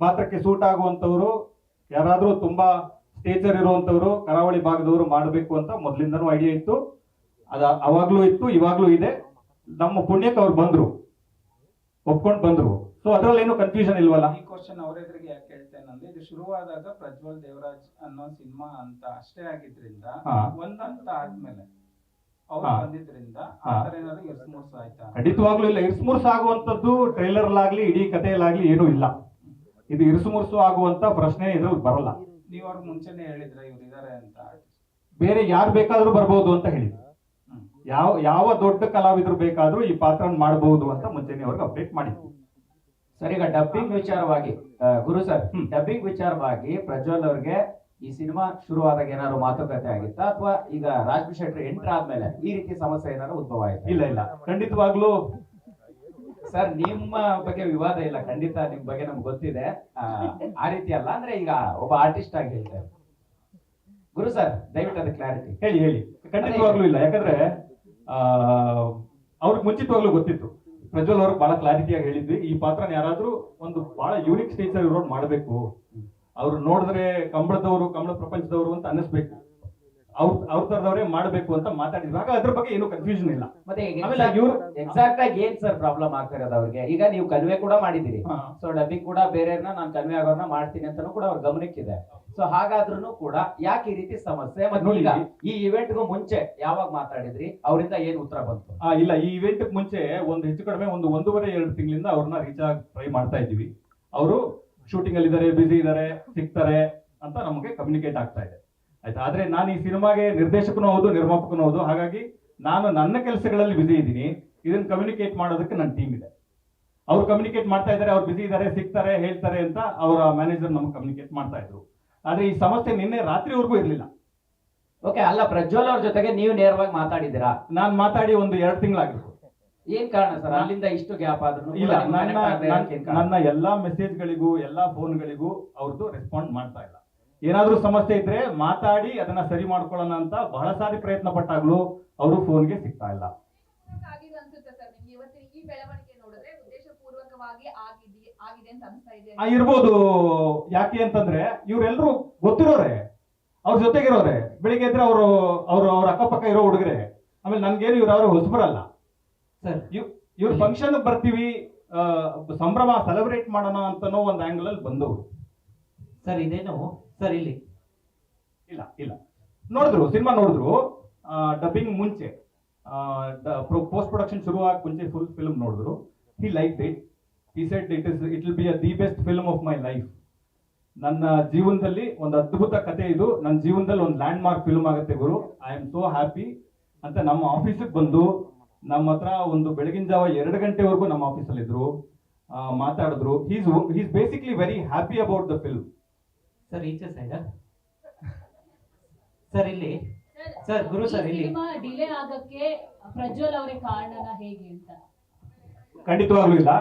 ಪಾತ್ರಕ್ಕೆ ಸೂಟ್ ಆಗುವಂತವ್ರು ಯಾರಾದ್ರೂ ತುಂಬಾ ಸ್ಟೇಜರ್ ಇರುವಂತವ್ರು ಕರಾವಳಿ ಭಾಗದವರು ಮಾಡಬೇಕು ಅಂತ ಮೊದಲಿಂದನೂ ಐಡಿಯಾ ಇತ್ತು. ಅವಾಗ್ಲೂ ಇತ್ತು, ಇವಾಗ್ಲೂ ಇದೆ. ನಮ್ಮ ಪುಣ್ಯಕ್ಕೆ ಅವ್ರು ಬಂದ್ರು, ಒಪ್ಕೊಂಡು ಬಂದ್ರು. ಸೊ ಅದ್ರಲ್ಲಿ ಏನು ಕನ್ಫ್ಯೂಷನ್ ಇಲ್ವಲ್ಲ? ಈ ಕ್ವಶನ್ ಅವ್ರ ಎದುರಿಗೆ ಯಾಕೆ ಕೇಳ್ತೇನಂದ್ರೆ, ಇದು ಶುರುವಾದಾಗ ಪ್ರಜ್ವಲ್ ದೇವರಾಜ್ ಅನ್ನೋ ಸಿನಿಮಾ ಅಂತ ಅಷ್ಟೇ ಆಗಿದ್ರಿಂದ ಒಂದಂತ ಆದ್ಮೇಲೆ ಅವ್ರು ಬಂದಿದ್ರಿಂದ ಆತರ ಏನಾದ್ರು ಇರ್ಸ್ಮೂರ್ಸ್ ಆಯ್ತಾ? ಖಂಡಿತವಾಗ್ಲೂ ಇಲ್ಲ. ಇರ್ಸ್ಮೂರ್ಸ್ ಆಗುವಂತದ್ದು ಟ್ರೈಲರ್ ಆಗ್ಲಿ ಇಡೀ ಕಥೆಯಲ್ಲಾಗ್ಲಿ ಏನೂ ಇಲ್ಲ. ಇದು ಇರ್ಸುಮುರ್ಸು ಆಗುವಂತ ಪ್ರಶ್ನೆ ಇದ್ರಲ್ಲಿ ಬರಲ್ಲ. ನೀವು ಅವ್ರಿಗೆ ಮುಂಚೆನೆ ಹೇಳಿದ್ರೆ ಇವ್ರು ಇದಾರೆ ಅಂತ? ಬೇರೆ ಯಾರು ಬೇಕಾದ್ರೂ ಬರ್ಬೋದು ಅಂತ ಹೇಳಿದ್ರು. ಯಾವ ದೊಡ್ಡ ಕಲಾವಿದ್ರು ಬೇಕಾದ್ರೂ ಈ ಪಾತ್ರ ಮಾಡಬಹುದು ಅಂತ ಮುಂಚೆನೆ ಅವ್ರಿಗೆ ಅಪ್ಡೇಟ್ ಮಾಡಿದ್ರು. ಸರ್, ಈಗ ಡಬ್ಬಿಂಗ್ ವಿಚಾರವಾಗಿ ಗುರು ಸರ್, ಡಬ್ಬಿಂಗ್ ವಿಚಾರವಾಗಿ ಪ್ರಜ್ವಲ್ ಅವ್ರಿಗೆ ಈ ಸಿನಿಮಾ ಶುರುವಾದಾಗ ಏನಾದ್ರು ಮಾತುಕತೆ ಆಗಿತ್ತಾ, ಅಥವಾ ಈಗ ರಾಜ್ಬಿ ಶೆಟ್ಟಿ ಎಂಟರ್ ಆದ್ಮೇಲೆ ಈ ರೀತಿ ಸಮಸ್ಯೆ ಏನಾದ್ರು ಉದ್ಭವ ಆಯ್ತು? ಇಲ್ಲ, ಖಂಡಿತವಾಗ್ಲೂ ಸರ್ ನಿಮ್ಮ ಬಗ್ಗೆ ವಿವಾದ ಇಲ್ಲ, ಖಂಡಿತ ನಿಮ್ ಬಗ್ಗೆ ನಮ್ಗೆ ಗೊತ್ತಿದೆ. ಆ ರೀತಿ ಅಲ್ಲ, ಅಂದ್ರೆ ಈಗ ಒಬ್ಬ ಆರ್ಟಿಸ್ಟ್ ಆಗಿ ಹೇಳ್ತಾರೆ. ಗುರು ಸರ್, ದಯವಿಟ್ಟು ಅದು ಕ್ಲಾರಿಟಿ ಹೇಳಿ. ಖಂಡಿತವಾಗ್ಲೂ ಇಲ್ಲ. ಯಾಕಂದ್ರೆ ಅವ್ರಿಗೆ ಮುಂಚಿತವಾಗ್ಲೂ ಗೊತ್ತಿತ್ತು. ಪ್ರಜ್ವಲ್ ಅವ್ರಿಗೆ ಬಹಳ ಕ್ಲಾರಿಟಿಯಾಗಿ ಹೇಳಿದ್ವಿ, ಈ ಪಾತ್ರನ ಯಾರಾದ್ರೂ ಒಂದು ಬಹಳ ಯೂನಿಕ್ ಸ್ಟೇಜ್ ಇರೋರು ಮಾಡಬೇಕು. ಅವ್ರು ನೋಡಿದ್ರೆ ಕಂಬಳ ಪ್ರಪಂಚದವರು ಅಂತ ಅನ್ನಿಸ್ಬೇಕು, ಅವ್ರ ತರದವರೇ ಮಾಡ್ಬೇಕು ಅಂತ ಮಾತಾಡಿದ್ವಿ. ಆಗ ಅದ್ರ ಬಗ್ಗೆ ಏನು ಕನ್ಫ್ಯೂಷನ್ ಇಲ್ಲ. ಮತ್ತೆ ಇವ್ರು ಎಕ್ಸಾಕ್ಟ್ ಆಗಿ ಏನ್ ಸರ್ ಪ್ರಾಬ್ಲಮ್ ಆಗ್ತಾ ಇರೋದು ಅವ್ರಿಗೆ? ಈಗ ನೀವು ಕನ್ವೆ ಕೂಡ ಮಾಡಿದಿರಿ, ಸೊ ಡಬ್ಬಿಂಗ್ ಕೂಡ ಬೇರೆಯವ್ರನ್ನ ನಾನು ಕನ್ವೆ ಆಗೋರ್ನ ಮಾಡ್ತೀನಿ ಅಂತಾನು ಕೂಡ ಅವ್ರ ಗಮನಕ್ಕಿದೆ. ಸೊ ಹಾಗಾದ್ರೂ ಕೂಡ ಯಾಕೆ ಈ ರೀತಿ ಸಮಸ್ಯೆ? ಮತ್ತೆ ಈಗ ಈ ಇವೆಂಟ್ಗೂ ಮುಂಚೆ ಯಾವಾಗ ಮಾತಾಡಿದ್ರಿ, ಅವರಿಂದ ಏನ್ ಉತ್ತರ ಬಂತು? ಇಲ್ಲ, ಈ ಇವೆಂಟ್ ಮುಂಚೆ ಒಂದು ಹೆಚ್ಚು ಕಡಿಮೆ 1.5-2 ತಿಂಗಳಿಂದ ಅವ್ರನ್ನ ರೀಚ್ ಆಗಿ ಟ್ರೈ ಮಾಡ್ತಾ ಇದ್ದೀವಿ. ಅವರು ಶೂಟಿಂಗ್ ಅಲ್ಲಿ ಇದಾರೆ, ಬಿಸಿ ಇದಾರೆ, ಸಿಗ್ತಾರೆ ಅಂತ ನಮಗೆ ಕಮ್ಯುನಿಕೇಟ್ ಆಗ್ತಾ ಇದೆ. ಆಯ್ತಾ? ಆದ್ರೆ ನಾನು ಈ ಸಿನಿಮಾಗೆ ನಿರ್ದೇಶಕನೂ ಹೌದು, ನಿರ್ಮಾಪಕನೂ ಹೌದು. ಹಾಗಾಗಿ ನಾನು ನನ್ನ ಕೆಲಸಗಳಲ್ಲಿ ಬಿಸಿ ಇದ್ದೀನಿ. ಇದನ್ನ ಕಮ್ಯುನಿಕೇಟ್ ಮಾಡೋದಕ್ಕೆ ನನ್ನ ಟೀಮ್ ಇದೆ. ಅವ್ರು ಕಮ್ಯುನಿಕೇಟ್ ಮಾಡ್ತಾ ಇದ್ದಾರೆ, ಅವ್ರು ಬಿಸಿ ಇದ್ದಾರೆ, ಸಿಗ್ತಾರೆ, ಹೇಳ್ತಾರೆ ಅಂತ ಅವರ ಮ್ಯಾನೇಜರ್ ನಮ್ಗೆ ಕಮ್ಯುನಿಕೇಟ್ ಮಾಡ್ತಾ ಇದ್ರು. ಆದ್ರೆ ಈ ಸಮಸ್ಯೆ ನಿನ್ನೆ ರಾತ್ರಿವರೆಗೂ ಇರ್ಲಿಲ್ಲ. ಓಕೆ, ಅಲ್ಲ ಪ್ರಜ್ವಲ್ ಅವ್ರ ಜೊತೆಗೆ ನೀವು ನೇರವಾಗಿ ಮಾತಾಡಿದ್ದೀರಾ? ನಾನು ಮಾತಾಡಿ 1-2 ತಿಂಗಳಾಗಿತ್ತು. ಏನ್ ಕಾರಣ ಸರ್ ಅಲ್ಲಿಂದ ಇಷ್ಟು ಗ್ಯಾಪ್ ಆದ್ರೂ? ಇಲ್ಲ, ನನ್ನ ಎಲ್ಲಾ ಮೆಸೇಜ್ಗಳಿಗೂ ಎಲ್ಲಾ ಫೋನ್ಗಳಿಗೂ ಅವ್ರದ್ದು ರೆಸ್ಪಾಂಡ್ ಮಾಡ್ತಾ ಇಲ್ಲ. ಏನಾದ್ರೂ ಸಮಸ್ಯೆ ಇದ್ರೆ ಮಾತಾಡಿ ಅದನ್ನ ಸರಿ ಮಾಡ್ಕೊಳ್ಳೋಣ ಅಂತ ಬಹಳ ಸಾರಿ ಪ್ರಯತ್ನ ಪಟ್ಟಾಗ್ಲೂ ಅವರು ಫೋನ್ಗೆ ಸಿಗ್ತಾ ಇಲ್ಲ. ಇರ್ಬೋದು. ಯಾಕೆ ಅಂತಂದ್ರೆ ಇವ್ರೆಲ್ರು ಗೊತ್ತಿರೋರೆ, ಅವ್ರ ಜೊತೆಗಿರೋರೆ. ಬೆಳಿಗ್ಗೆ ಇದ್ರೆ ಅವ್ರ ಅಕ್ಕಪಕ್ಕ ಇರೋ ಹುಡುಗರೆ. ಆಮೇಲೆ ನನ್ಗೇನು ಇವ್ರು ಹೊಸಬರಲ್ಲ ಸರ್. ಇವ್ರ ಫಂಕ್ಷನ್ ಬರ್ತೀವಿ, ಸಂಭ್ರಮ ಸೆಲೆಬ್ರೇಟ್ ಮಾಡೋಣ ಅಂತನೋ ಒಂದು ಆಂಗಲ್ ಅಲ್ಲಿ ಬಂದವರು ಸರ್. ಇದೇನು ಸರ್ ಇಲ್ಲಿ ಇಲ್ಲ ನೋಡಿದ್ರು, ಸಿನಿಮಾ ನೋಡಿದ್ರು. ಡಬ್ಬಿಂಗ್ ಮುಂಚೆ, ಪೋಸ್ಟ್ ಪ್ರೊಡಕ್ಷನ್ ಶುರು ಆಗ ಮುಂಚೆ ಫುಲ್ ಫಿಲ್ಮ್ ನೋಡಿದ್ರು. ಹಿ like it. He said it will be the best film of my life. ನನ್ನ ಜೀವನದಲ್ಲಿ ಒಂದು ಅದ್ಭುತ ಕತೆ ಇದು, ನನ್ನ ಜೀವನದಲ್ಲಿ ಒಂದು ಲ್ಯಾಂಡ್ ಮಾರ್ಕ್ ಫಿಲ್ಮ್ ಆಗುತ್ತೆ ಗುರು. ಐ ಆಮ್ ಸೋ ಹ್ಯಾಪಿ ಅಂತ ನಮ್ಮ ಆಫೀಸಿಗೆ ಬಂದು ನಮ್ಮ ಹತ್ರ ಒಂದು ಬೆಳಗಿನ ಜಾವ 2 ಗಂಟೆವರೆಗೂ ನಮ್ಮ ಆಫೀಸಲ್ಲಿ ಇದ್ರು, ಮಾತಾಡಿದ್ರು. He's basically very happy about the film. Sir ಈಚೆ ಸೈಡ್ ಸರ್, ಇಲ್ಲಿ ಸರ್ ಗುರು ಸರ್, ಇಲ್ಲಿ ಡಿಲೇ ಆಗಕ್ಕೆ ಪ್ರಜ್ವಲ್ ಅವರೇ ಕಾರಣನ ಹೇಗೆ ಅಂತ? ಖಂಡಿತವಾಗ್ಲೂ ಇಲ್ಲ.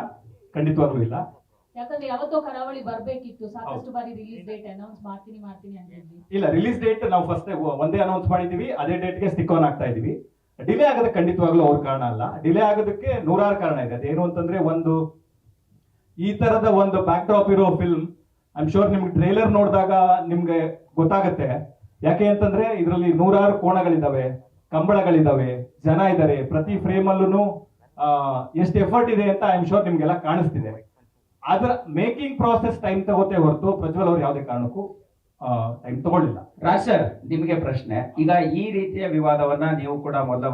ಯಾಕಂದ್ರೆ ಯಾವತ್ತೋ ಕರಾವಳಿ ಬರ್ಬೇಕಿತ್ತು, ಸಾಕಷ್ಟು ಬಾರಿ ರಿಲೀಸ್ ಡೇಟ್ ಅನೌನ್ಸ್ ಮಾಡ್ತೀನಿ ಅಂತ ಹೇಳಿ. ಇಲ್ಲ, ರಿಲೀಸ್ ಡೇಟ್ ನಾವು ಫಸ್ಟ್ ಒಂದೇ ಅನೌನ್ಸ್ ಮಾಡಿದೀವಿ, ಅದೇ ಡೇಟ್ಗೆ ಸ್ಟಿಕ್ ಆನ್ ಆಗ್ತಾ ಇದೀವಿ. ಡಿಲೇ ಆಗೋದಕ್ಕೆ ಖಂಡಿತವಾಗ್ಲೂ ಅವ್ರ ಕಾರಣ ಅಲ್ಲ. ಡಿಲೇ ಆಗೋದಕ್ಕೆ 100 ಕಾರಣ ಇದೆ. ಅದೇನು ಅಂತಂದ್ರೆ, ಒಂದು ಈ ತರದ ಒಂದು ಬ್ಯಾಕ್ ಡ್ರಾಪ್ ಇರೋ ಫಿಲ್ಮ್, ಐ ಆಮ್ ಶೋರ್ ನಿಮ್ಗೆ ಟ್ರೇಲರ್ ನೋಡಿದಾಗ ನಿಮ್ಗೆ ಗೊತ್ತಾಗತ್ತೆ. ಯಾಕೆ ಅಂತಂದ್ರೆ ಇದರಲ್ಲಿ 100 ಕೋಣಗಳಿದಾವೆ, ಕಂಬಳಗಳಿದಾವೆ, ಜನ ಇದ್ದಾರೆ. ಪ್ರತಿ ಫ್ರೇಮ್ ಅಲ್ಲೂ ಎಷ್ಟು ಎಫರ್ಟ್ ಇದೆ ಅಂತ ಐ ಆಮ್ ಶೋರ್ ನಿಮ್ಗೆಲ್ಲ ಕಾಣಿಸ್ತಿದೆ. ಅದರ ಮೇಕಿಂಗ್ ಪ್ರಾಸೆಸ್ ಟೈಮ್ ತಗೋತೆ ಹೊರತು ಪ್ರಜ್ವಲ್ ಅವ್ರು ಯಾವುದೇ ಕಾರಣಕ್ಕೂ ಟೈಮ್ ತಗೊಳ್ಳಿಲ್ಲ. ರಾಜ್ ಸರ್, ನಿಮಗೆ ಪ್ರಶ್ನೆ. ಈಗ ಈ ರೀತಿಯ ವಿವಾದವನ್ನ ನೀವು ಕೂಡ ಮೊದಲ